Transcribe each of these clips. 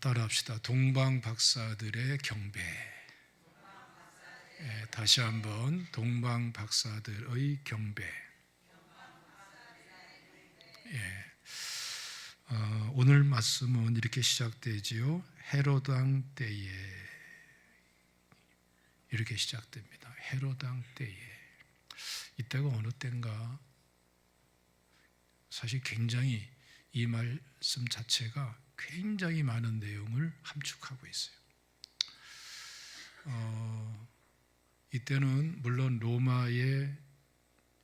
따라합시다. 동방 박사들의 경배. 다시 한번 동방 박사들의 경배. 오늘 말씀은 이렇게 시작되지요. 헤롯 왕 때에 이렇게 시작됩니다. 헤롯 왕 때에. 이때가 어느 때인가? 사실 굉장히 이 말씀 자체가 굉장히 많은 내용을 함축하고 있어요. 이때는 물론 로마의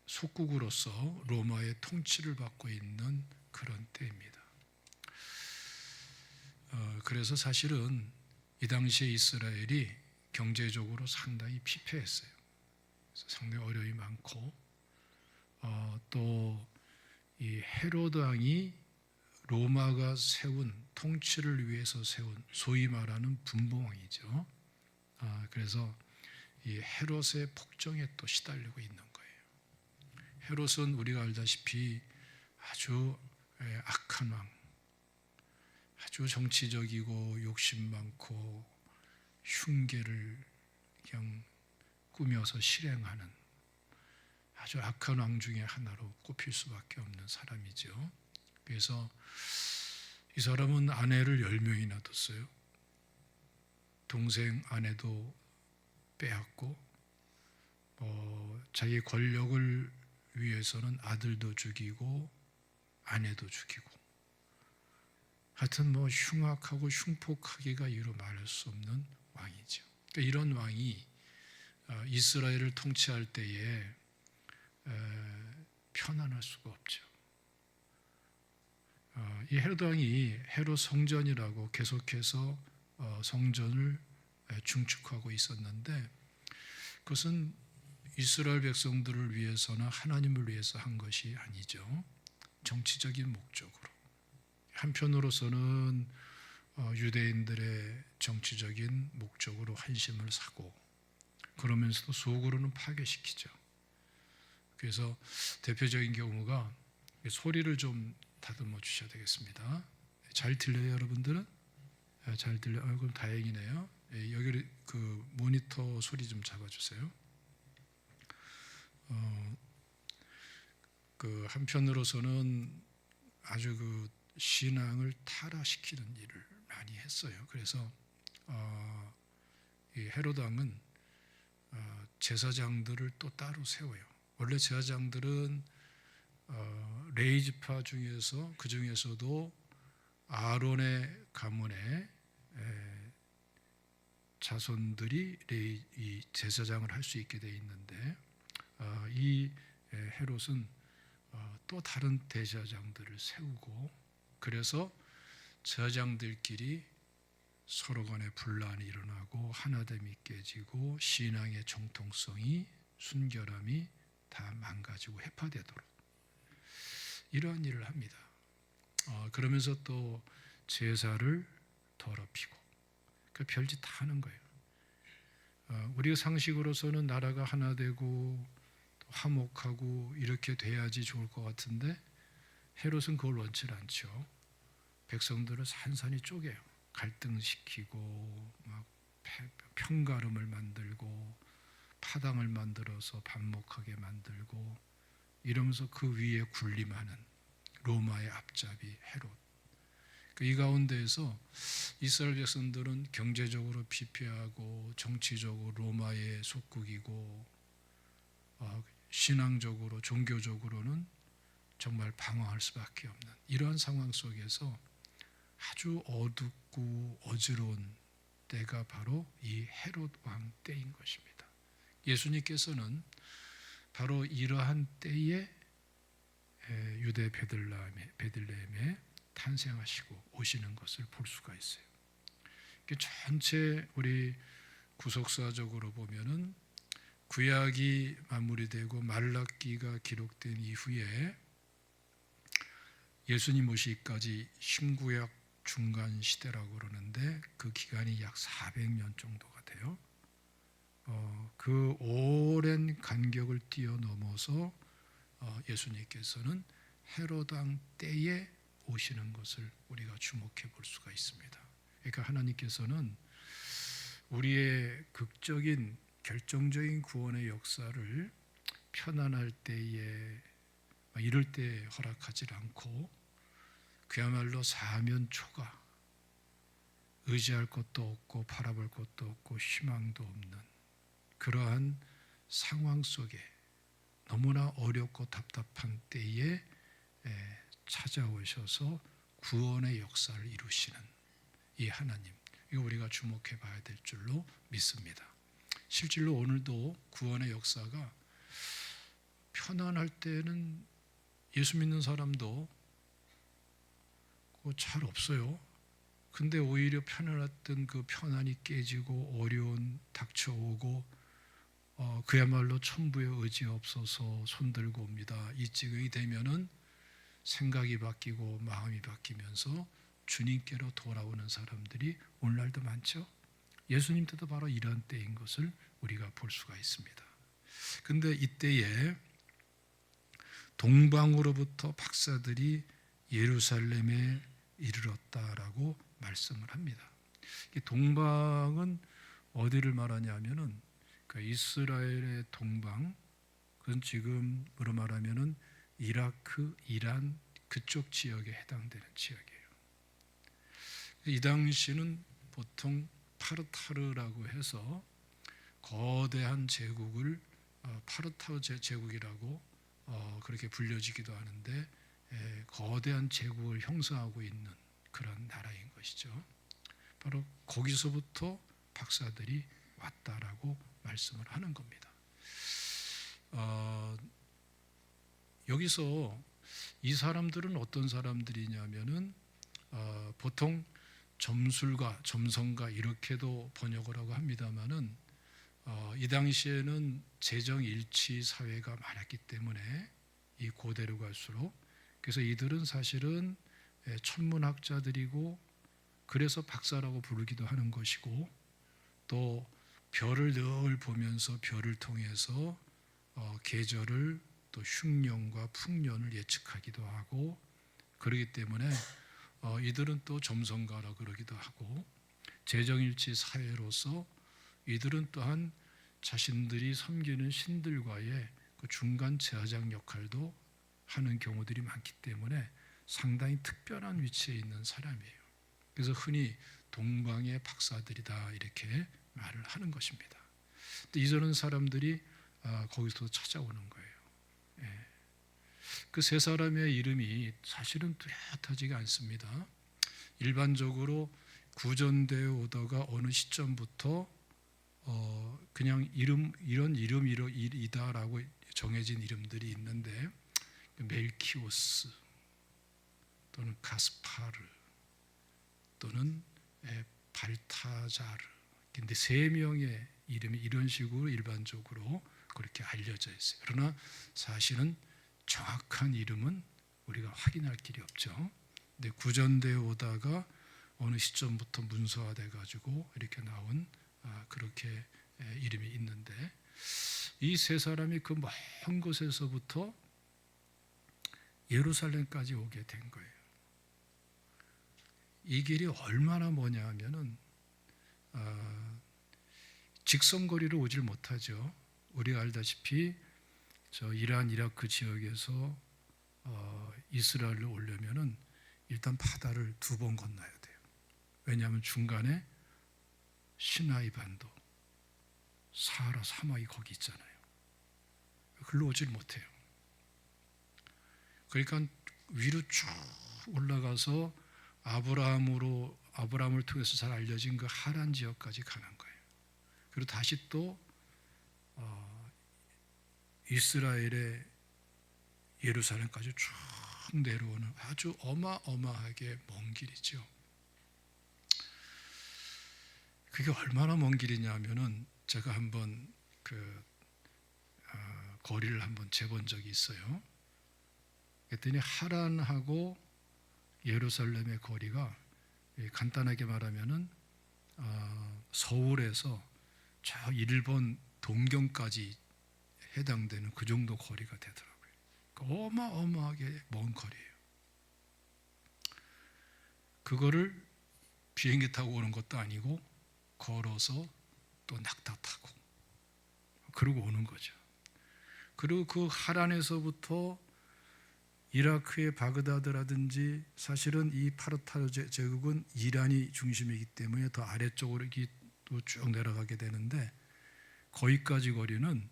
속국으로서 로마의 통치를 받고 있는 그런 때입니다. 그래서 사실은 이 당시에 이스라엘이 경제적으로 상당히 피폐했어요. 그래서 상당히 어려움이 많고 또 이 헤로드 왕이 로마가 세운 통치를 위해서 세운 소위 말하는 분봉왕이죠. 그래서 이 헤롯의 폭정에 또 시달리고 있는 거예요. 헤롯은 우리가 알다시피 아주 악한 왕, 아주 정치적이고 욕심 많고 흉계를 그냥 꾸며서 실행하는 아주 악한 왕 중에 하나로 꼽힐 수밖에 없는 사람이죠. 그래서 이 사람은 아내를 10명이나 뒀어요. 동생 아내도 빼앗고 자기 권력을 위해서는 아들도 죽이고 아내도 죽이고 하여튼 흉악하고 흉폭하기가 이루 말할 수 없는 왕이죠. 그러니까 이런 왕이 이스라엘을 통치할 때에 편안할 수가 없죠. 이 헤롯 왕이 헤롯 성전이라고 계속해서 성전을 중축하고 있었는데 그것은 이스라엘 백성들을 위해서나 하나님을 위해서 한 것이 아니죠. 정치적인 목적으로. 한편으로서는 유대인들의 정치적인 목적으로 환심을 사고 그러면서도 속으로는 파괴시키죠. 그래서 대표적인 경우가 소리를 좀 다듬어 주셔야 되겠습니다. 잘 들려요, 여러분들은? 잘 들려요. 그럼 다행이네요. 여기 그 모니터 소리 좀 잡아주세요. 그 한편으로서는 아주 그 신앙을 타락시키는 일을 많이 했어요. 그래서 이 헤롯 왕은 제사장들을 또 따로 세워요. 원래 제사장들은 레위지파 중에서 그 중에서도 아론의 가문의 자손들이 이 제사장을 할 수 있게 돼 있는데 이 헤롯은 또 다른 대제사장들을 세우고 그래서 제사장들끼리 서로 간에 분란이 일어나고 하나됨이 깨지고 신앙의 정통성이 순결함이 다 망가지고 해파되도록 이러한 일을 합니다. 그러면서 또 제사를 더럽히고 그 별짓 다 하는 거예요. 우리가 상식으로서는 나라가 하나 되고 화목하고 이렇게 돼야지 좋을 것 같은데 헤롯은 그걸 원치 않죠. 백성들을 산산이 쪼개요. 갈등시키고 막 편가름을 만들고 파당을 만들어서 반목하게 만들고 이러면서 그 위에 군림하는 로마의 앞잡이 헤롯. 이 가운데에서 이스라엘 백성들은 경제적으로 피폐하고 정치적으로 로마의 속국이고 신앙적으로 종교적으로는 정말 방황할 수밖에 없는 이러한 상황 속에서 아주 어둡고 어지러운 때가 바로 이 헤롯 왕 때인 것입니다. 예수님께서는 바로 이러한 때에 유대 베들레헴에 탄생하시고 오시는 것을 볼 수가 있어요. 전체 우리 구속사적으로 보면은 구약이 마무리되고 말라기가 기록된 이후에 예수님 오시기까지 신구약 중간 시대라고 그러는데 그 기간이 약 400년 정도가 돼요. 그 오랜 간격을 뛰어넘어서 예수님께서는 헤롯 왕 때에 오시는 것을 우리가 주목해 볼 수가 있습니다. 그러니까 하나님께서는 우리의 극적인 결정적인 구원의 역사를 편안할 때에 이럴 때 허락하지 않고 그야말로 사면초가 의지할 것도 없고 바라볼 것도 없고 희망도 없는 그러한 상황 속에 너무나 어렵고 답답한 때에 찾아오셔서 구원의 역사를 이루시는 이 하나님, 이거 우리가 주목해 봐야 될 줄로 믿습니다. 실질로 오늘도 구원의 역사가 편안할 때는 예수 믿는 사람도 잘 없어요. 근데 오히려 편안했던 그 편안이 깨지고 어려운 닥쳐오고 그야말로 천부의 의지 없어서 손들고 옵니다. 이 지경이 되면은 생각이 바뀌고 마음이 바뀌면서 주님께로 돌아오는 사람들이 오늘날도 많죠. 예수님 때도 바로 이런 때인 것을 우리가 볼 수가 있습니다. 근데 이때에 동방으로부터 박사들이 예루살렘에 이르렀다라고 말씀을 합니다. 동방은 어디를 말하냐면은 그 이스라엘의 동방, 그건 지금으로 말하면은 이라크, 이란 그쪽 지역에 해당되는 지역이에요. 이 당시는 보통 파르타르라고 해서 거대한 제국을 파르타르 제국이라고 그렇게 불려지기도 하는데 거대한 제국을 형성하고 있는 그런 나라인 것이죠. 바로 거기서부터 박사들이 왔다라고 말씀을 하는 겁니다. 여기서 이 사람들은 어떤 사람들이냐면은 보통 점술가, 점성가 이렇게도 번역을 하고 합니다만은 이 당시에는 재정일치 사회가 많았기 때문에 이 고대로 갈수록 그래서 이들은 사실은 천문학자들이고 그래서 박사라고 부르기도 하는 것이고 또 별을 늘 보면서 별을 통해서 계절을 또 흉년과 풍년을 예측하기도 하고 그러기 때문에 이들은 또 점성가라 그러기도 하고 재정일치 사회로서 이들은 또한 자신들이 섬기는 신들과의 그 중간 제사장 역할도 하는 경우들이 많기 때문에 상당히 특별한 위치에 있는 사람이에요. 그래서 흔히 동방의 박사들이다 이렇게 말을 하는 것입니다. 이러는 사람들이 거기서 찾아오는 거예요. 그 세 사람의 이름이 사실은 뚜렷하지가 않습니다. 일반적으로 구전되어 오다가 어느 시점부터 그냥 이런 이름이다라고 정해진 이름들이 있는데 멜키오스 또는 가스파르 또는 발타자르 근데 세 명의 이름이 이런 식으로 일반적으로 그렇게 알려져 있어요. 그러나 사실은 정확한 이름은 우리가 확인할 길이 없죠. 근데 구전되어 오다가 어느 시점부터 문서화돼 가지고 이렇게 나온 그렇게 이름이 있는데 이 세 사람이 그 먼 곳에서부터 예루살렘까지 오게 된 거예요. 이 길이 얼마나 머냐 하면은 직선거리로 오질 못하죠. 우리가 알다시피 저 이란 이라크 지역에서 이스라엘로 오려면은 일단 바다를 2번 건너야 돼요. 왜냐하면 중간에 시나이 반도, 사하라 사막이 거기 있잖아요. 글로 오질 못해요. 그러니까 위로 쭉 올라가서 아브라함을 통해서 잘 알려진 그 하란 지역까지 가는 거예요. 그리고 다시 또 이스라엘의 예루살렘까지 쭉 내려오는 아주 어마어마하게 먼 길이죠. 그게 얼마나 먼 길이냐면은 제가 한번 거리를 한번 재본 적이 있어요. 그랬더니 하란하고 예루살렘의 거리가 간단하게 말하면은 서울에서 저 일본 동경까지 해당되는 그 정도 거리가 되더라고요. 어마어마하게 먼 거리예요. 그거를 비행기 타고 오는 것도 아니고 걸어서 또 낙타 타고 그러고 오는 거죠. 그리고 그 하란에서부터 이라크의 바그다드라든지 사실은 이 파르타 제국은 이란이 중심이기 때문에 더 아래쪽으로 또 쭉 내려가게 되는데 거기까지 거리는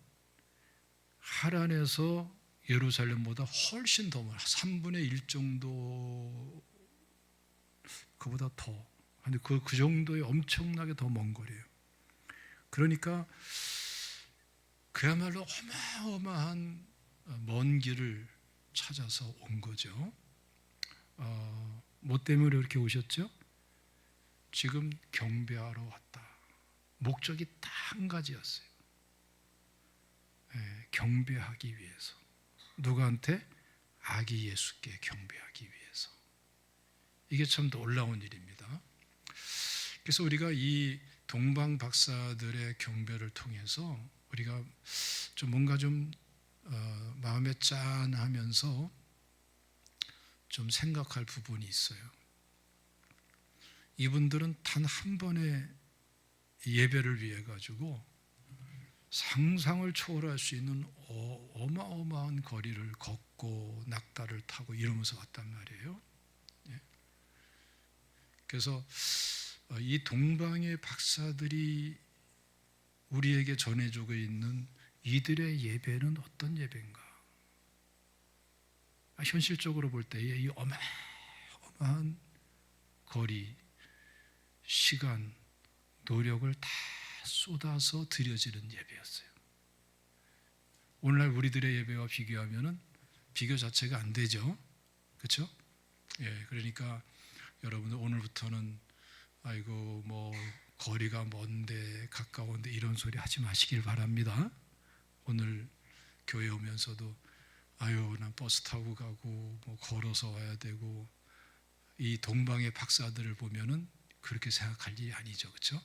하란에서 예루살렘보다 훨씬 더 멀어. 3분의 1 정도, 그보다 더. 근데 그 정도의 엄청나게 더 먼 거리예요. 그러니까 그야말로 어마어마한 먼 길을 찾아서 온 거죠. 뭐 때문에 이렇게 오셨죠? 지금 경배하러 왔다. 목적이 딱 한 가지였어요. 경배하기 위해서. 누구한테? 아기 예수께 경배하기 위해서. 이게 참 놀라운 일입니다. 그래서 우리가 이 동방 박사들의 경배를 통해서 우리가 좀 뭔가 좀 마음에 짠하면서 좀 생각할 부분이 있어요. 이분들은 단 한 번의 예배를 위해 가지고 상상을 초월할 수 있는 어마어마한 거리를 걷고 낙타를 타고 이러면서 왔단 말이에요. 그래서 이 동방의 박사들이 우리에게 전해주고 있는 이들의 예배는 어떤 예배인가? 현실적으로 볼 때에 이 어마어마한 거리, 시간, 노력을 다 쏟아서 드려지는 예배였어요. 오늘날 우리들의 예배와 비교하면은 비교 자체가 안 되죠. 그렇죠? 그러니까 여러분들 오늘부터는 아이고 뭐 거리가 먼데 가까운데 이런 소리 하지 마시길 바랍니다. 오늘 교회 오면서도 아유 난 버스 타고 가고 뭐 걸어서 와야 되고 이 동방의 박사들을 보면은 그렇게 생각할 일이 아니죠. 그렇죠?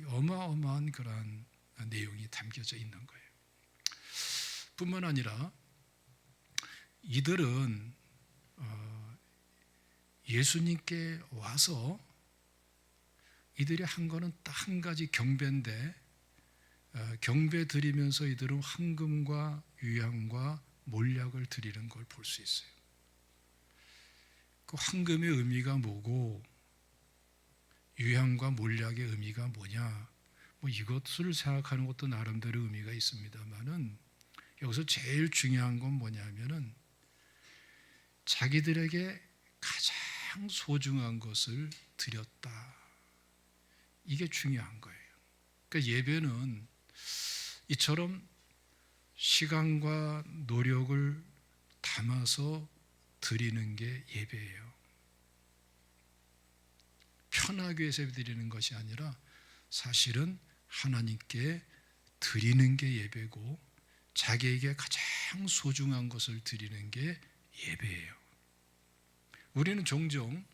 어마어마한 그러한 내용이 담겨져 있는 거예요. 뿐만 아니라 이들은 예수님께 와서 이들이 한 거는 딱 한 가지 경배인데 경배 드리면서 이들은 황금과 유향과 몰약을 드리는 걸 볼 수 있어요. 그 황금의 의미가 뭐고 유향과 몰약의 의미가 뭐냐? 뭐 이것을 생각하는 것도 나름대로 의미가 있습니다만은 여기서 제일 중요한 건 뭐냐면은 자기들에게 가장 소중한 것을 드렸다. 이게 중요한 거예요. 그러니까 예배는 이처럼 시간과 노력을 담아서 드리는 게 예배예요. 편하기 위해서 드리는 것이 아니라 사실은 하나님께 드리는 게 예배고 자기에게 가장 소중한 것을 드리는 게 예배예요. 우리는 종종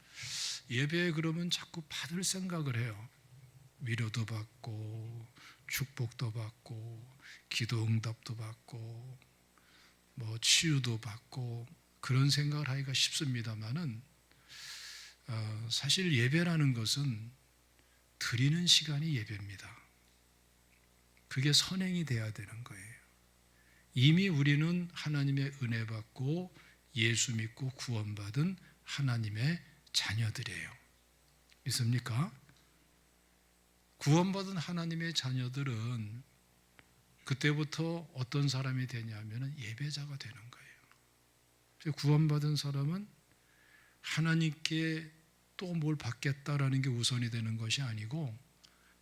예배에 그러면 자꾸 받을 생각을 해요. 위로도 받고 축복도 받고 기도 응답도 받고 뭐 치유도 받고 그런 생각을 하기가 쉽습니다만은 사실 예배라는 것은 드리는 시간이 예배입니다. 그게 선행이 돼야 되는 거예요. 이미 우리는 하나님의 은혜 받고 예수 믿고 구원받은 하나님의 자녀들이에요. 믿습니까? 구원받은 하나님의 자녀들은 그때부터 어떤 사람이 되냐면 예배자가 되는 거예요. 구원받은 사람은 하나님께 또 뭘 받겠다라는 게 우선이 되는 것이 아니고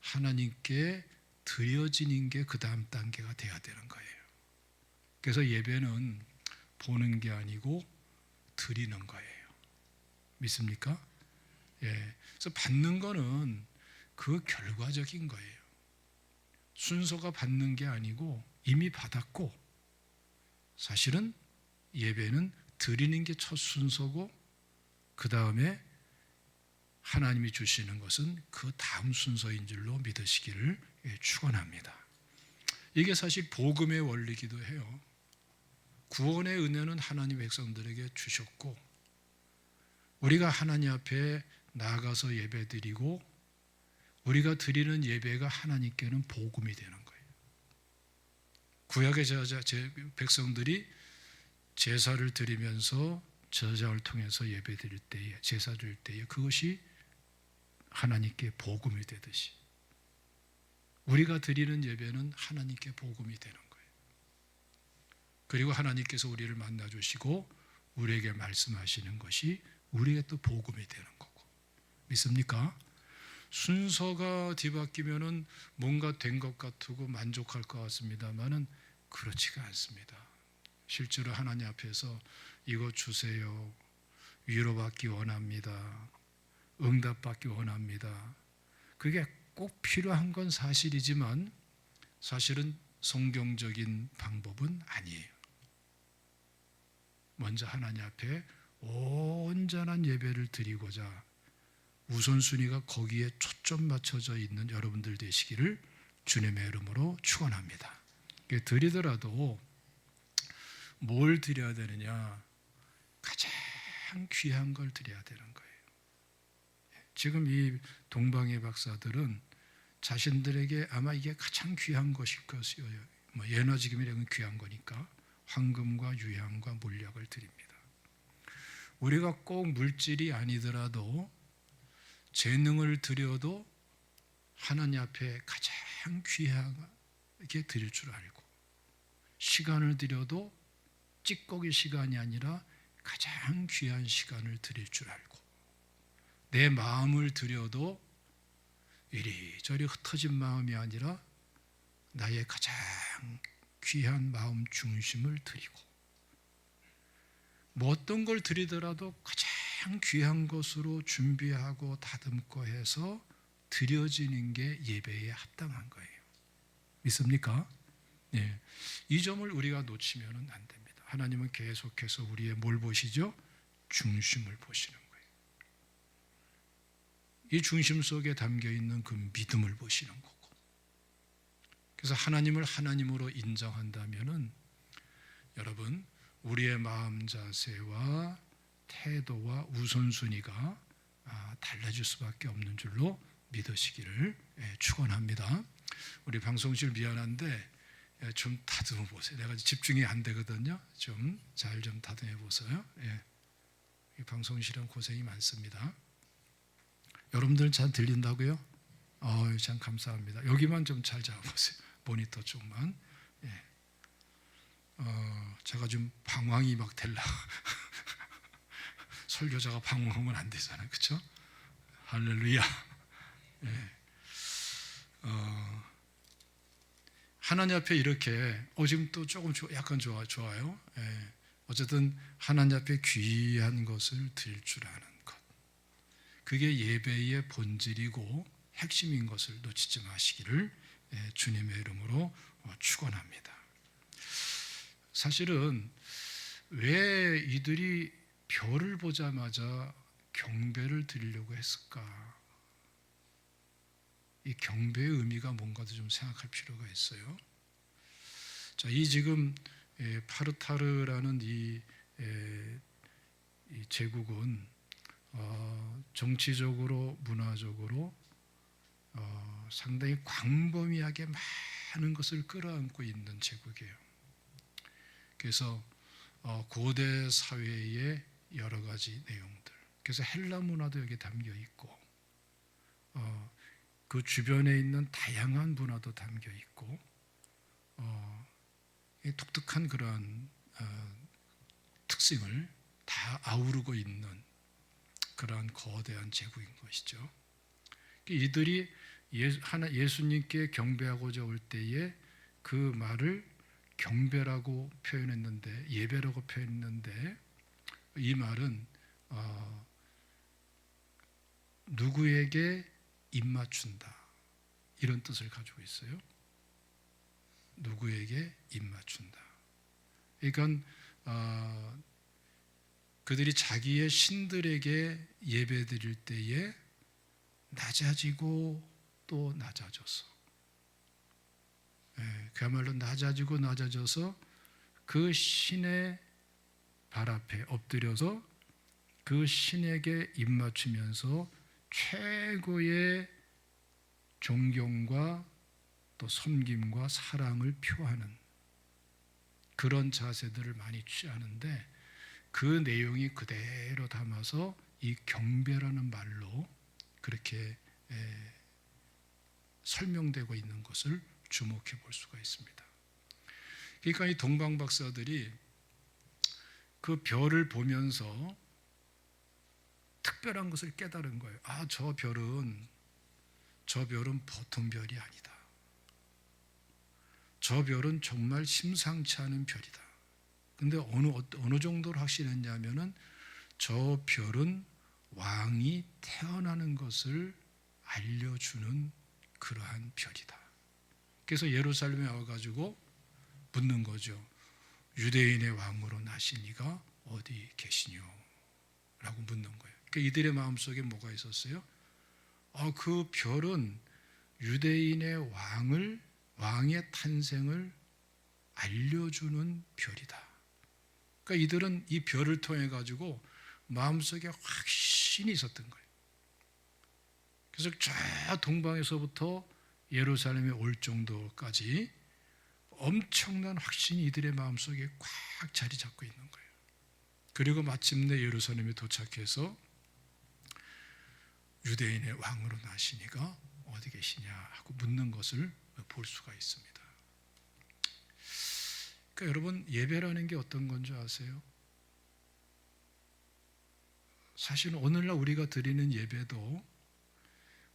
하나님께 드려지는 게 그 다음 단계가 돼야 되는 거예요. 그래서 예배는 보는 게 아니고 드리는 거예요. 믿습니까? 그래서 받는 거는 그 결과적인 거예요. 순서가 받는 게 아니고 이미 받았고 사실은 예배는 드리는 게 첫 순서고 그 다음에 하나님이 주시는 것은 그 다음 순서인 줄로 믿으시기를 축원합니다. 이게 사실 복음의 원리이기도 해요. 구원의 은혜는 하나님 백성들에게 주셨고 우리가 하나님 앞에 나가서 예배드리고 우리가 드리는 예배가 하나님께는 복음이 되는 거예요. 구약의 백성들이 제사를 드리면서 제사장을 통해서 예배드릴 때에, 제사 드릴 때에 그것이 하나님께 복음이 되듯이 우리가 드리는 예배는 하나님께 복음이 되는 거예요. 그리고 하나님께서 우리를 만나주시고 우리에게 말씀하시는 것이 우리에게 또 복음이 되는 거고. 믿습니까? 순서가 뒤바뀌면은 뭔가 된 것 같고 만족할 것 같습니다만은 그렇지가 않습니다. 실제로 하나님 앞에서 이것 주세요, 위로받기 원합니다, 응답받기 원합니다, 그게 꼭 필요한 건 사실이지만 사실은 성경적인 방법은 아니에요. 먼저 하나님 앞에 온전한 예배를 드리고자 우선순위가 거기에 초점 맞춰져 있는 여러분들 되시기를 주님의 이름으로 축원합니다. 드리더라도 뭘 드려야 되느냐? 가장 귀한 걸 드려야 되는 거예요. 지금 이 동방의 박사들은 자신들에게 아마 이게 가장 귀한 것일 것이에요. 에너지금이라는 귀한 거니까 황금과 유향과 몰약을 드립니다. 우리가 꼭 물질이 아니더라도 재능을 드려도 하나님 앞에 가장 귀하게 드릴 줄 알고, 시간을 드려도 찌꺼기 시간이 아니라 가장 귀한 시간을 드릴 줄 알고, 내 마음을 드려도 이리저리 흩어진 마음이 아니라 나의 가장 귀한 마음 중심을 드리고, 뭐 어떤 걸 드리더라도 가장 귀한 것으로 준비하고 다듬고 해서 드려지는 게 예배에 합당한 거예요. 믿습니까? 네. 이 점을 우리가 놓치면 안 됩니다. 하나님은 계속해서 우리의 뭘 보시죠? 중심을 보시는 거예요. 이 중심 속에 담겨 있는 그 믿음을 보시는 거고, 그래서 하나님을 하나님으로 인정한다면은 여러분, 우리의 마음 자세와 태도와 우선순위가 달라질 수밖에 없는 줄로 믿으시기를 축원합니다. 우리 방송실 미안한데 좀 다듬어 보세요. 내가 집중이 안 되거든요. 좀 잘 좀 다듬어 보세요. 이 방송실은 고생이 많습니다. 여러분들 잘 들린다고요? 참 감사합니다. 여기만 좀 잘 잡아보세요. 모니터 쪽만. 제가 좀 방황이 막 될라. 설교자가 방황하면 안 되잖아요, 그렇죠? 할렐루야. 하나님 앞에 이렇게 지금 또 조금 약간 좋아요. 어쨌든 하나님 앞에 귀한 것을 드릴 줄 아는 것, 그게 예배의 본질이고 핵심인 것을 놓치지 마시기를 주님의 이름으로 축원합니다. 사실은 왜 이들이 별을 보자마자 경배를 드리려고 했을까? 이 경배의 의미가 뭔가도 좀 생각할 필요가 있어요. 자, 이 지금 파르타르라는 이 제국은 정치적으로, 문화적으로 상당히 광범위하게 많은 것을 끌어안고 있는 제국이에요. 그래서 고대 사회의 여러 가지 내용들, 그래서 헬라 문화도 여기 담겨 있고, 그 주변에 있는 다양한 문화도 담겨 있고, 독특한 그러한 특징을 다 아우르고 있는 그러한 거대한 제국인 것이죠. 이들이 예수님께 경배하고자 올 때에 그 말을 경배라고 표현했는데, 예배라고 표현했는데, 이 말은 누구에게 입맞춘다, 이런 뜻을 가지고 있어요. 누구에게 입맞춘다. 그러니까 그들이 자기의 신들에게 예배드릴 때에 낮아지고 또 낮아져서, 그야말로 낮아지고 낮아져서 그 신의 발 앞에 엎드려서 그 신에게 입맞추면서 최고의 존경과 또 섬김과 사랑을 표하는 그런 자세들을 많이 취하는데 그 내용이 그대로 담아서 이 경배라는 말로 그렇게 설명되고 있는 것을 주목해 볼 수가 있습니다. 그러니까 이 동방 박사들이 그 별을 보면서 특별한 것을 깨달은 거예요. 아, 저 별은 보통 별이 아니다. 저 별은 정말 심상치 않은 별이다. 근데 어느 정도로 확신했냐면은 저 별은 왕이 태어나는 것을 알려주는 그러한 별이다. 그래서 예루살렘에 와가지고 묻는 거죠. 유대인의 왕으로 나신 이가 어디 계시뇨? 라고 묻는 거예요. 그러니까 이들의 마음속에 뭐가 있었어요? 그 별은 유대인의 왕의 탄생을 알려주는 별이다. 그러니까 이들은 이 별을 통해 가지고 마음속에 확신이 있었던 거예요. 그래서 저 동방에서부터 예루살렘에 올 정도까지 엄청난 확신이 이들의 마음속에 꽉 자리 잡고 있는 거예요. 그리고 마침내 예루살렘에 도착해서 유대인의 왕으로 나시니가 어디 계시냐 하고 묻는 것을 볼 수가 있습니다. 그러니까 여러분, 예배라는 게 어떤 건지 아세요? 사실은 오늘날 우리가 드리는 예배도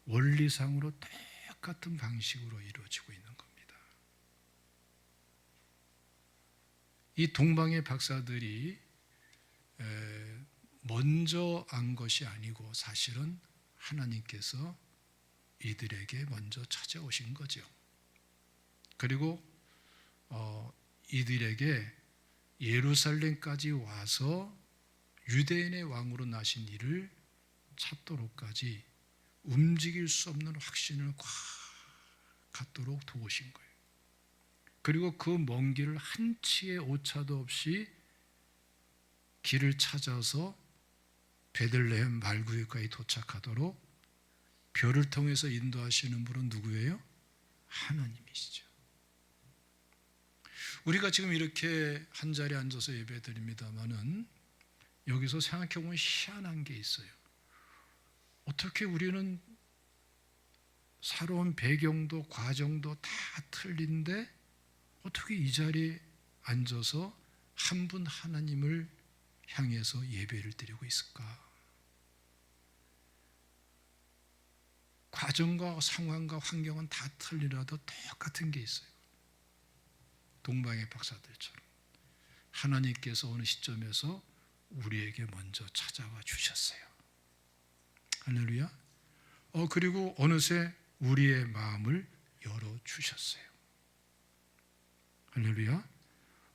원리상으로 똑같은 방식으로 이루어지고 있는 겁니다. 이 동방의 박사들이 먼저 안 것이 아니고 사실은 하나님께서 이들에게 먼저 찾아오신 거죠. 그리고 이들에게 예루살렘까지 와서 유대인의 왕으로 나신 이를 찾도록까지 움직일 수 없는 확신을 꽉 갖도록 도우신 거예요. 그리고 그 먼 길을 한치의 오차도 없이 길을 찾아서 베들레헴 말구유까지 도착하도록 별을 통해서 인도하시는 분은 누구예요? 하나님이시죠. 우리가 지금 이렇게 한 자리에 앉아서 예배 드립니다마는 여기서 생각해 보면 희한한 게 있어요. 어떻게 우리는 살아온 배경도 과정도 다 틀린데 어떻게 이 자리에 앉아서 한 분 하나님을 향해서 예배를 드리고 있을까? 과정과 상황과 환경은 다 틀리라도 똑같은 게 있어요. 동방의 박사들처럼 하나님께서 어느 시점에서 우리에게 먼저 찾아와 주셨어요. 할렐루야. 그리고 어느새 우리의 마음을 열어 주셨어요. 할렐루야.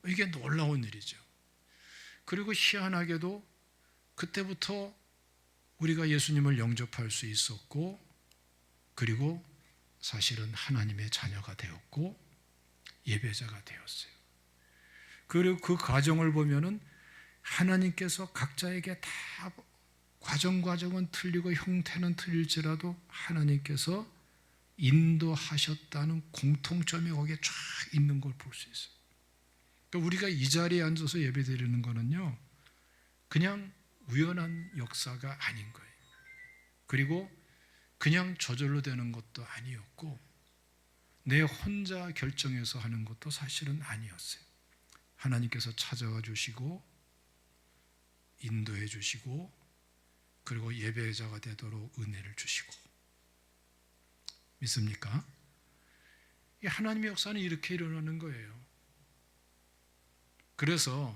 이게 놀라운 일이죠. 그리고 희한하게도 그때부터 우리가 예수님을 영접할 수 있었고, 그리고 사실은 하나님의 자녀가 되었고 예배자가 되었어요. 그리고 그 과정을 보면은 하나님께서 각자에게 다 과정은 틀리고 형태는 틀릴지라도 하나님께서 인도하셨다는 공통점이 거기에 쫙 있는 걸 볼 수 있어요. 그러니까 우리가 이 자리에 앉아서 예배드리는 거는요, 그냥 우연한 역사가 아닌 거예요. 그리고 그냥 저절로 되는 것도 아니었고 내 혼자 결정해서 하는 것도 사실은 아니었어요. 하나님께서 찾아와 주시고 인도해 주시고 그리고 예배자가 되도록 은혜를 주시고. 믿습니까? 이 하나님의 역사는 이렇게 일어나는 거예요. 그래서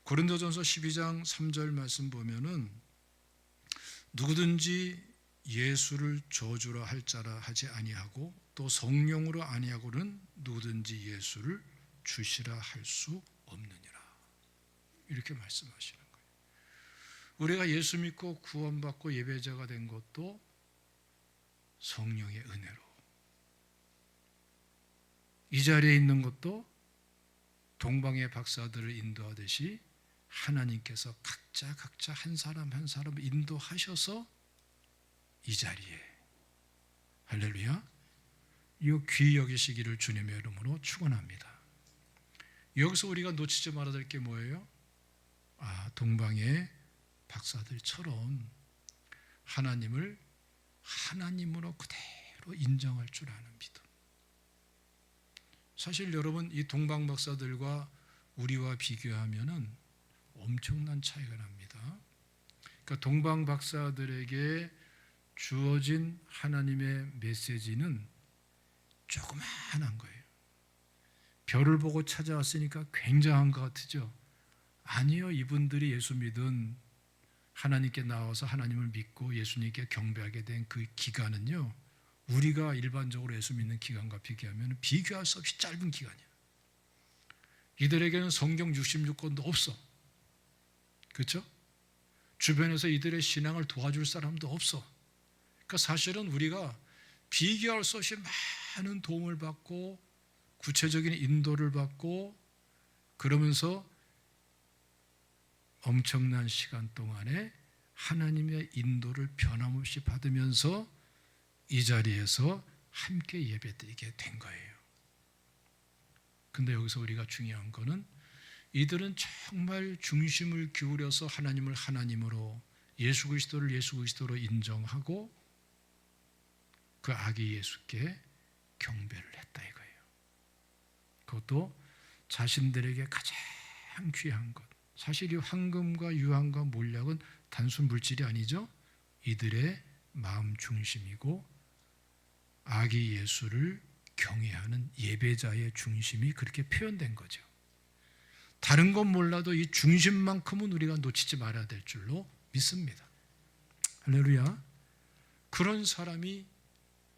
고린도전서 12장 3절 말씀 보면은 누구든지 예수를 저주라 할 자라 하지 아니하고 또 성령으로 아니하고는 누구든지 예수를 주시라 할 수 없느니라. 이렇게 말씀하시는 거예요. 우리가 예수 믿고 구원받고 예배자가 된 것도 성령의 은혜로, 이 자리에 있는 것도 동방의 박사들을 인도하듯이 하나님께서 각자 한 사람 한 사람 인도하셔서 이 자리에. 할렐루야. 이 귀히 여기시기를 주님의 이름으로 축원합니다. 여기서 우리가 놓치지 말아야 될 게 뭐예요? 동방의 박사들처럼 하나님을 하나님으로 그대로 인정할 줄 아는 믿음. 사실 여러분, 이 동방 박사들과 우리와 비교하면은 엄청난 차이가 납니다. 그러니까 동방 박사들에게 주어진 하나님의 메시지는 조그마한 거예요. 별을 보고 찾아왔으니까 굉장한 것 같으죠? 아니요. 이분들이 예수 믿은, 하나님께 나와서 하나님을 믿고 예수님께 경배하게 된 그 기간은요, 우리가 일반적으로 예수 믿는 기간과 비교하면 비교할 수 없이 짧은 기간이에요. 이들에게는 성경 66권도 없어. 그렇죠? 주변에서 이들의 신앙을 도와줄 사람도 없어. 그러니까 사실은 우리가 비교할 수 없이 많은 도움을 받고 구체적인 인도를 받고 그러면서 엄청난 시간 동안에 하나님의 인도를 변함없이 받으면서 이 자리에서 함께 예배드리게 된 거예요. 근데 여기서 우리가 중요한 거는 이들은 정말 중심을 기울여서 하나님을 하나님으로, 예수 그리스도를 예수 그리스도로 인정하고 그 아기 예수께 경배를 했다 이거예요. 그것도 자신들에게 가장 귀한 것. 사실 이 황금과 유황과 몰약은 단순 물질이 아니죠. 이들의 마음 중심이고 아기 예수를 경외하는 예배자의 중심이 그렇게 표현된 거죠. 다른 건 몰라도 이 중심만큼은 우리가 놓치지 말아야 될 줄로 믿습니다. 할렐루야. 그런 사람이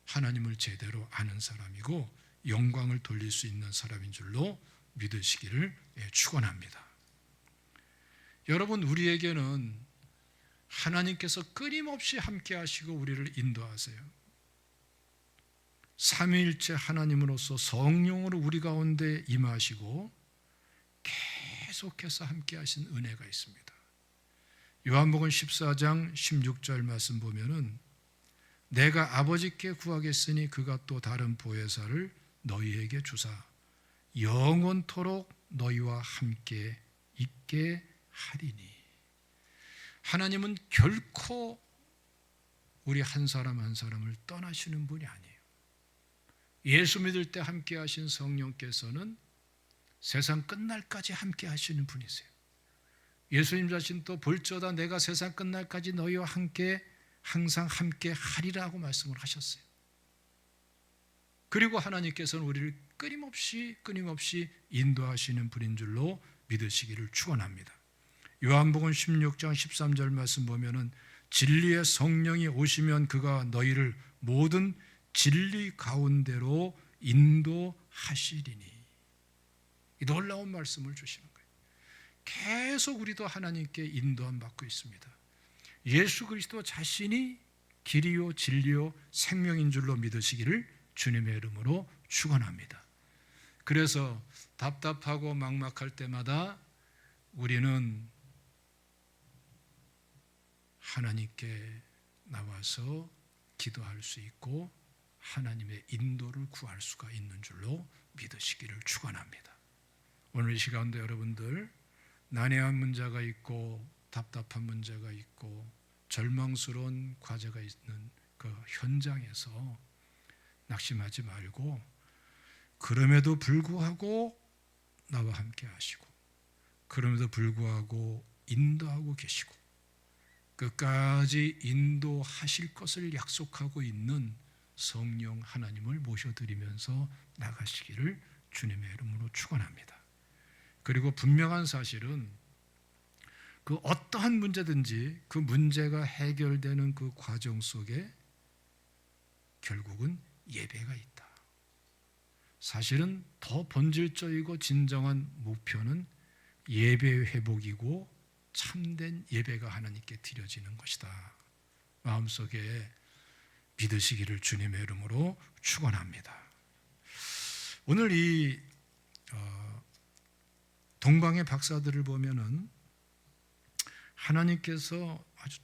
하나님을 제대로 아는 사람이고 영광을 돌릴 수 있는 사람인 줄로 믿으시기를 축원합니다. 여러분, 우리에게는 하나님께서 끊임없이 함께 하시고 우리를 인도하세요. 삼위일체 하나님으로서 성령으로 우리 가운데 임하시고 계속해서 함께 하신 은혜가 있습니다. 요한복음 14장 16절 말씀 보면은 내가 아버지께 구하겠으니 그가 또 다른 보혜사를 너희에게 주사 영원토록 너희와 함께 있게 하리니. 하나님은 결코 우리 한 사람 한 사람을 떠나시는 분이 아니에요. 예수 믿을 때 함께 하신 성령께서는 세상 끝날까지 함께 하시는 분이세요. 예수님 자신도 볼지어다 내가 세상 끝날까지 너희와 함께 항상 함께 하리라고 말씀을 하셨어요. 그리고 하나님께서는 우리를 끊임없이 인도하시는 분인 줄로 믿으시기를 축원합니다. 요한복음 16장 13절 말씀 보면은 진리의 성령이 오시면 그가 너희를 모든 진리 가운데로 인도하시리니. 이 놀라운 말씀을 주시는 거예요. 계속 우리도 하나님께 인도함 받고 있습니다. 예수 그리스도 자신이 길이요 진리요 생명인 줄로 믿으시기를 주님의 이름으로 축원합니다. 그래서 답답하고 막막할 때마다 우리는 하나님께 나와서 기도할 수 있고 하나님의 인도를 구할 수가 있는 줄로 믿으시기를 축원합니다. 오늘 이 시간도 여러분들 난해한 문제가 있고 답답한 문제가 있고 절망스러운 과제가 있는 그 현장에서 낙심하지 말고 그럼에도 불구하고 나와 함께 하시고 그럼에도 불구하고 인도하고 계시고 끝까지 인도하실 것을 약속하고 있는 성령 하나님을 모셔드리면서 나가시기를 주님의 이름으로 축원합니다. 그리고 분명한 사실은 그 어떠한 문제든지 그 문제가 해결되는 그 과정 속에 결국은 예배가 있다. 사실은 더 본질적이고 진정한 목표는 예배 회복이고 참된 예배가 하나님께 드려지는 것이다. 마음속에 믿으시기를 주님의 이름으로 축원합니다. 오늘 이 동방의 박사들을 보면은 하나님께서 아주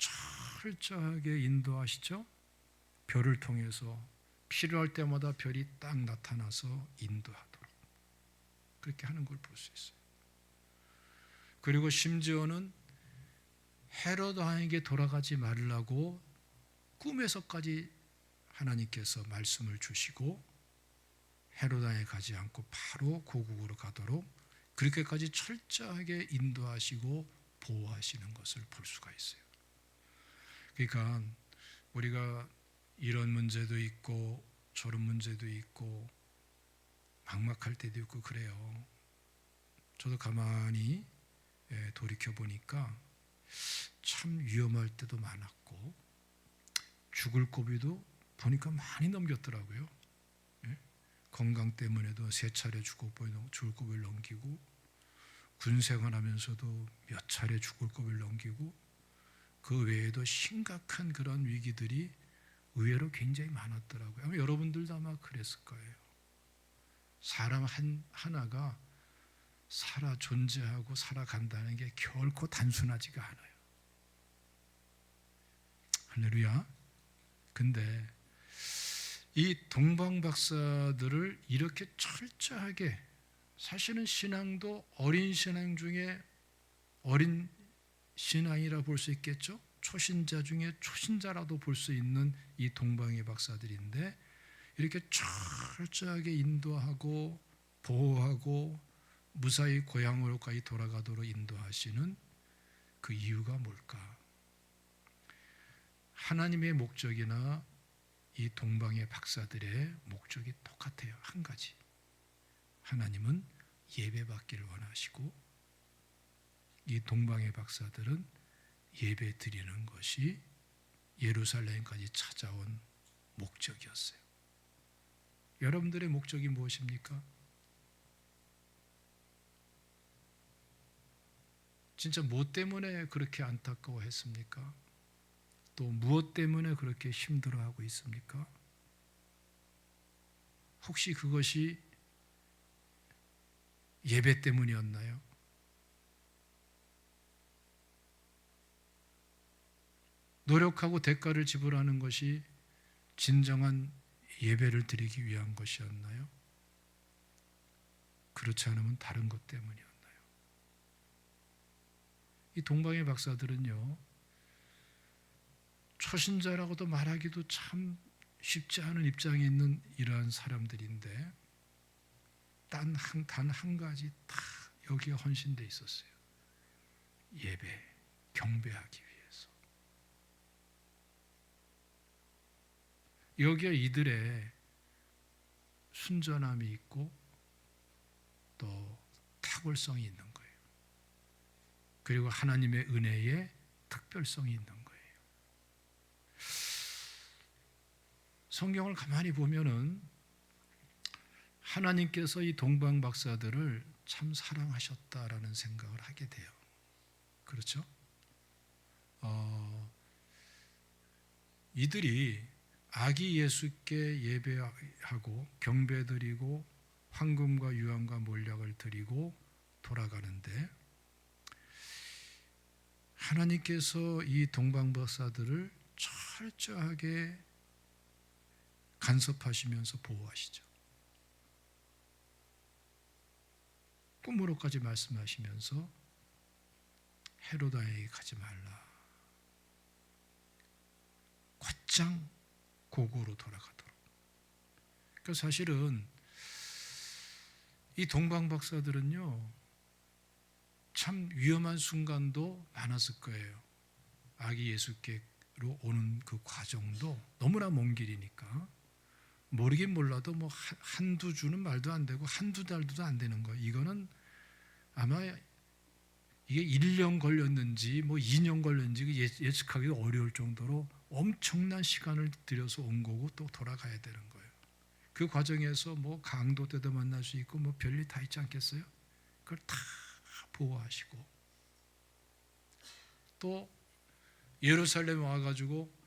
철저하게 인도하시죠. 별을 통해서 필요할 때마다 별이 딱 나타나서 인도하도록 그렇게 하는 걸 볼 수 있어요. 그리고 심지어는 헤롯 왕에게 돌아가지 말라고 꿈에서까지 하나님께서 말씀을 주시고 헤롯 왕에 가지 않고 바로 고국으로 가도록 그렇게까지 철저하게 인도하시고 보호하시는 것을 볼 수가 있어요. 그러니까 우리가 이런 문제도 있고 저런 문제도 있고 막막할 때도 있고 그래요. 저도 가만히 돌이켜 보니까 참 위험할 때도 많았고 죽을 고비도 보니까 많이 넘겼더라고요. 건강 때문에도 3차례 죽을 고비를 넘기고 군생활하면서도 몇 차례 죽을 고비를 넘기고 그 외에도 심각한 그런 위기들이 의외로 굉장히 많았더라고요. 아마 여러분들도 아마 그랬을 거예요. 사람 하나가 살아 존재하고 살아간다는 게 결코 단순하지가 않아요. 할렐루야. 근데 이 동방 박사들을 이렇게 철저하게 사실은 신앙도 어린 신앙 중에 어린 신앙이라 볼 수 있겠죠. 초신자 중에 초신자라도 볼 수 있는 이 동방의 박사들인데 이렇게 철저하게 인도하고 보호하고 무사히 고향으로까지 돌아가도록 인도하시는 그 이유가 뭘까? 하나님의 목적이나 이 동방의 박사들의 목적이 똑같아요. 한 가지. 하나님은 예배받기를 원하시고 이 동방의 박사들은 예배 드리는 것이 예루살렘까지 찾아온 목적이었어요. 여러분들의 목적이 무엇입니까? 진짜 뭐 때문에 그렇게 안타까워했습니까? 또 무엇 때문에 그렇게 힘들어하고 있습니까? 혹시 그것이 예배 때문이었나요? 노력하고 대가를 지불하는 것이 진정한 예배를 드리기 위한 것이었나요? 그렇지 않으면 다른 것 때문이었나요? 이 동방의 박사들은요, 초신자라고도 말하기도 참 쉽지 않은 입장에 있는 이러한 사람들인데 단 한 가지 다 여기에 헌신되어 있었어요. 예배, 경배하기 위해서. 여기에 이들의 순전함이 있고 또 탁월성이 있는 거예요. 그리고 하나님의 은혜의 특별성이 있는 거예요. 성경을 가만히 보면은 하나님께서 이 동방 박사들을 참 사랑하셨다라는 생각을 하게 돼요. 그렇죠? 이들이 아기 예수께 예배하고 경배드리고 황금과 유황과 몰약을 드리고 돌아가는데 하나님께서 이 동방 박사들을 철저하게 간섭하시면서 보호하시죠. 꿈으로까지 말씀하시면서 헤롯 왕에게 가지 말라. 곧장 고국으로 돌아가도록. 그러니까 사실은 이 동방 박사들은요, 참 위험한 순간도 많았을 거예요. 아기 예수께로 오는 그 과정도 너무나 먼 길이니까 모르긴 몰라도 뭐 한두 주는 말도 안 되고 한두 달도 안 되는 거예요. 이거는 아마 이게 1년 걸렸는지 뭐 2년 걸렸는지 예측하기 어려울 정도로 엄청난 시간을 들여서 온 거고 또 돌아가야 되는 거예요. 그 과정에서 뭐 강도 때도 만날 수 있고 뭐 별일 다 있지 않겠어요? 그걸 다 보호하시고 또 예루살렘에 와가지고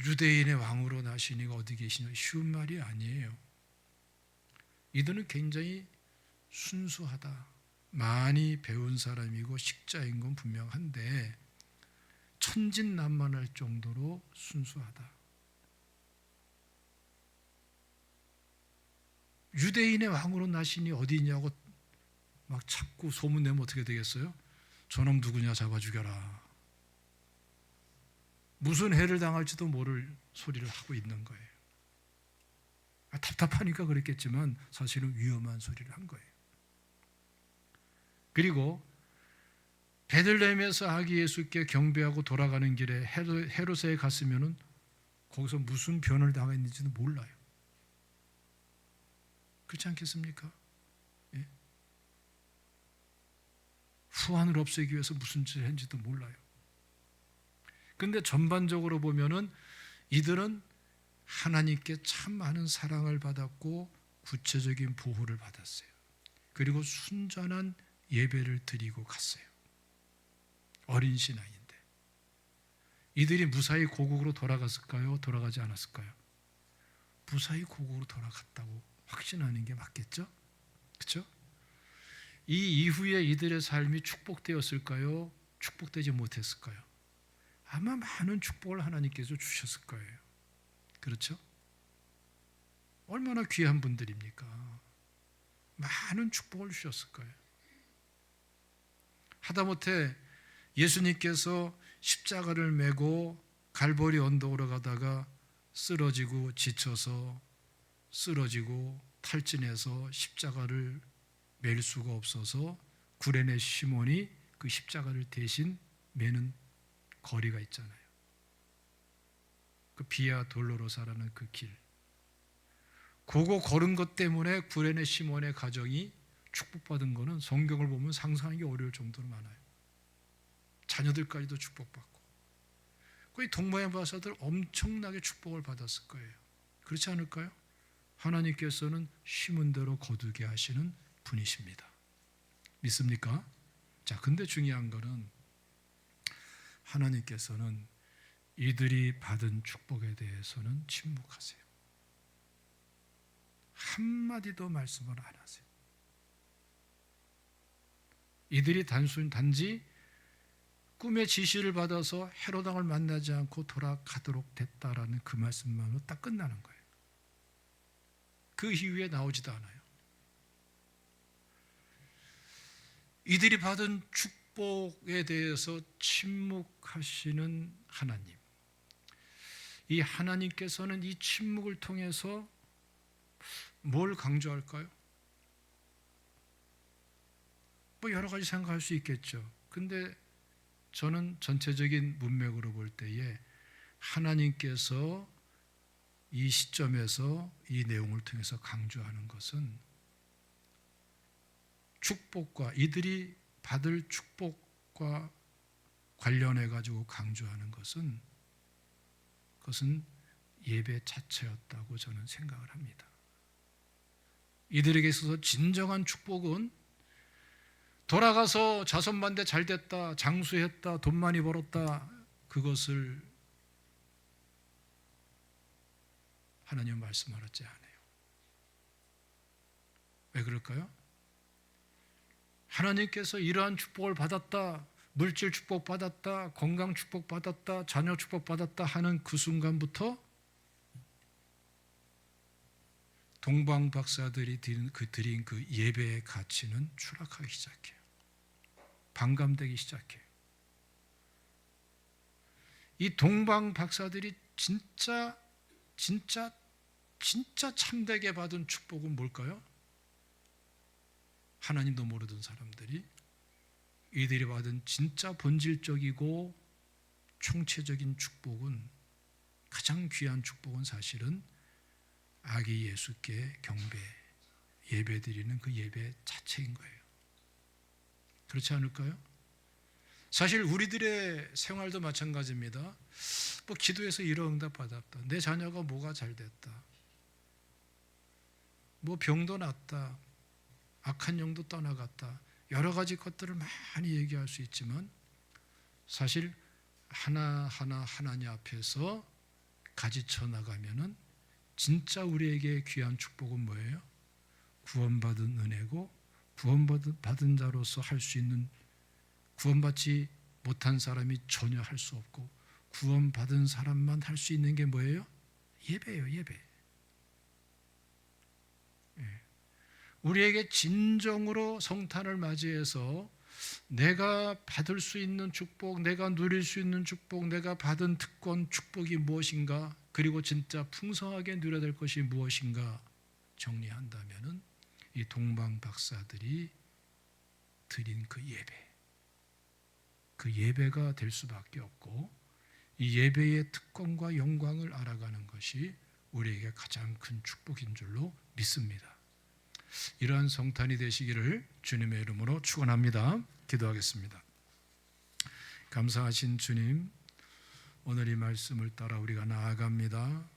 유대인의 왕으로 나시니가 어디 계시냐, 쉬운 말이 아니에요. 이들은 굉장히 순수하다, 많이 배운 사람이고 식자인 건 분명한데 천진난만할 정도로 순수하다. 유대인의 왕으로 나시니 어디 있냐고 막 찾고 소문내면 어떻게 되겠어요? 저놈 누구냐 잡아 죽여라. 무슨 해를 당할지도 모를 소리를 하고 있는 거예요. 답답하니까 그랬겠지만 사실은 위험한 소리를 한 거예요. 그리고 베들레헴에서 아기 예수께 경배하고 돌아가는 길에 헤롯에 갔으면은 거기서 무슨 변을 당했는지도 몰라요. 그렇지 않겠습니까? 예? 후환을 없애기 위해서 무슨 짓을 했는지도 몰라요. 근데 전반적으로 보면은 이들은 하나님께 참 많은 사랑을 받았고 구체적인 보호를 받았어요. 그리고 순전한 예배를 드리고 갔어요. 어린 신앙인데 이들이 무사히 고국으로 돌아갔을까요? 돌아가지 않았을까요? 무사히 고국으로 돌아갔다고 확신하는 게 맞겠죠? 그렇죠? 이 이후에 이들의 삶이 축복되었을까요? 축복되지 못했을까요? 아마 많은 축복을 하나님께서 주셨을 거예요. 그렇죠? 얼마나 귀한 분들입니까? 많은 축복을 주셨을 거예요. 하다못해 예수님께서 십자가를 메고 갈보리 언덕으로 가다가 쓰러지고 지쳐서 쓰러지고 탈진해서 십자가를 맬 수가 없어서 구레네 시몬이 그 십자가를 대신 매는 거리가 있잖아요. 그 비아 돌로로사라는 그 길. 그거 걸은 것 때문에 구레네 시몬의 가정이 축복받은 거는 성경을 보면 상상하기 어려울 정도로 많아요. 자녀들까지도 축복받고. 그 동모양 바사들 엄청나게 축복을 받았을 거예요. 그렇지 않을까요? 하나님께서는 심은 대로 거두게 하시는 분이십니다. 믿습니까? 자, 근데 중요한 거는 하나님께서는 이들이 받은 축복에 대해서는 침묵하세요. 한마디도 말씀을 안 하세요. 이들이 단지 꿈의 지시를 받아서 헤롯 왕을 만나지 않고 돌아가도록 됐다라는 그 말씀만으로 딱 끝나는 거예요. 그 이후에 나오지도 않아요. 이들이 받은 축복에 대해서 침묵하시는 하나님. 이 하나님께서는 이 침묵을 통해서 뭘 강조할까요? 뭐 여러 가지 생각할 수 있겠죠. 근데 저는 전체적인 문맥으로 볼 때에 하나님께서 이 시점에서 이 내용을 통해서 강조하는 것은 축복과 이들이 받을 축복과 관련해 가지고 강조하는 것은 그것은 예배 자체였다고 저는 생각을 합니다. 이들에게 있어서 진정한 축복은 돌아가서 자손만대 잘 됐다, 장수했다, 돈 많이 벌었다, 그것을 하나님 말씀하지 않아요. 왜 그럴까요? 하나님께서 이러한 축복을 받았다, 물질 축복 받았다, 건강 축복 받았다, 자녀 축복 받았다 하는 그 순간부터 동방 박사들이 드린 그 예배의 가치는 추락하기 시작해요. 반감되기 시작해요. 이 동방 박사들이 진짜 참되게 받은 축복은 뭘까요? 하나님도 모르던 사람들이 이들이 받은 진짜 본질적이고 총체적인 축복은, 가장 귀한 축복은 사실은 아기 예수께 경배, 예배드리는 그 예배 자체인 거예요. 그렇지 않을까요? 사실 우리들의 생활도 마찬가지입니다. 뭐 기도해서 이런 응답 받았다, 내 자녀가 뭐가 잘 됐다, 뭐 병도 낫다, 악한 영도 떠나갔다, 여러 가지 것들을 많이 얘기할 수 있지만 사실 하나하나 하나님 앞에서 가지쳐 나가면은 진짜 우리에게 귀한 축복은 뭐예요? 구원받은 은혜고, 구원받은 자로서 할 수 있는, 구원받지 못한 사람이 전혀 할 수 없고 구원받은 사람만 할 수 있는 게 뭐예요? 예배예요, 예배. 우리에게 진정으로 성탄을 맞이해서 내가 받을 수 있는 축복, 내가 누릴 수 있는 축복, 내가 받은 특권, 축복이 무엇인가, 그리고 진짜 풍성하게 누려야 될 것이 무엇인가 정리한다면은 이 동방 박사들이 드린 그 예배가 될 수밖에 없고, 이 예배의 특권과 영광을 알아가는 것이 우리에게 가장 큰 축복인 줄로 믿습니다. 이러한 성탄이 되시기를 주님의 이름으로 축원합니다. 기도하겠습니다. 감사하신 주님, 오늘 이 말씀을 따라 우리가 나아갑니다.